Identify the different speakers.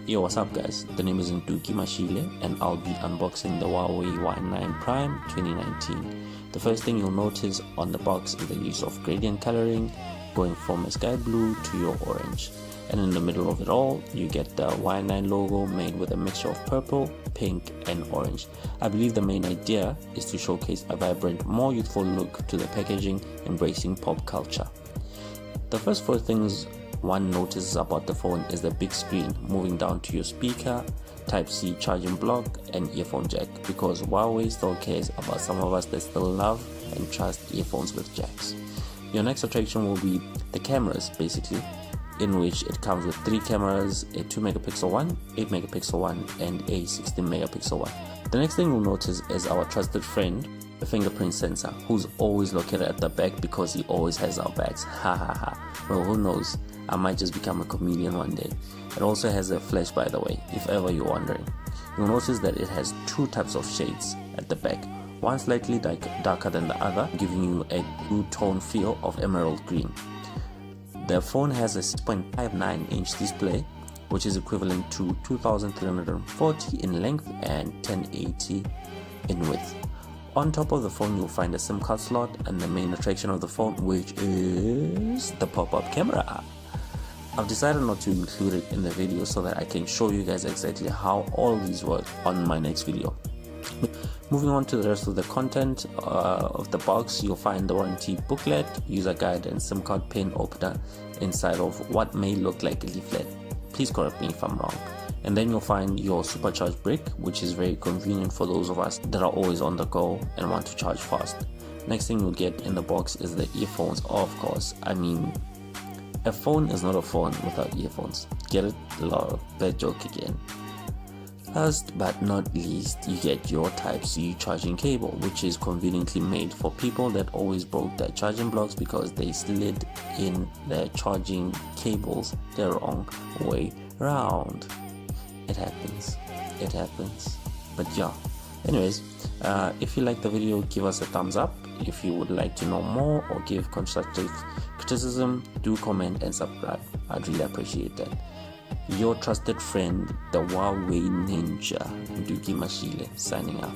Speaker 1: Yo, what's up guys? The name is Nduki Mashile and I'll be unboxing the Huawei Y9 Prime 2019. The first thing you'll notice on the box is the use of gradient coloring, going from a sky blue to your orange. And in the middle of it all, you get the Y9 logo made with a mixture of purple, pink and orange. I believe the main idea is to showcase a vibrant, more youthful look to the packaging, embracing pop culture. The first four things one notices about the phone is the big screen moving down to your speaker, Type-C charging block and earphone jack, because Huawei still cares about some of us that still love and trust earphones with jacks. Your next attraction will be the cameras, basically, in which it comes with 3 cameras, a 2 megapixel one, 8 megapixel one and a 16 megapixel one. The next thing you'll notice is our trusted friend, the fingerprint sensor, who's always located at the back because he always has our backs. Ha ha ha. Well, who knows? I might just become a comedian one day. It also has a flash, by the way, if ever you're wondering. You'll notice that it has 2 types of shades at the back, one slightly darker than the other, giving you a blue tone feel of emerald green. The phone has a 6.59 inch display, which is equivalent to 2340 in length and 1080 in width. On top of the phone, you'll find a SIM card slot and the main attraction of the phone, which is the pop-up camera. I've decided not to include it in the video so that I can show you guys exactly how all these work on my next video. Moving on to the rest of the content of the box, you'll find the warranty booklet, user guide and SIM card pin opener inside of what may look like a leaflet. Please correct me if I'm wrong. And then you'll find your supercharged brick, which is very convenient for those of us that are always on the go and want to charge fast. Next thing you'll get in the box is the earphones, of course. I mean, a phone is not a phone without earphones. Get it? Lol, bad joke again. Last but not least, you get your Type-C charging cable, which is conveniently made for people that always broke their charging blocks because they slid in their charging cables the wrong way round. It happens. But yeah, anyways, if you like the video, give us a thumbs up. If you would like to know more or give constructive criticism, do comment and subscribe. I'd really appreciate that. Your trusted friend, the Huawei Ninja, Nduki Mashile, signing out.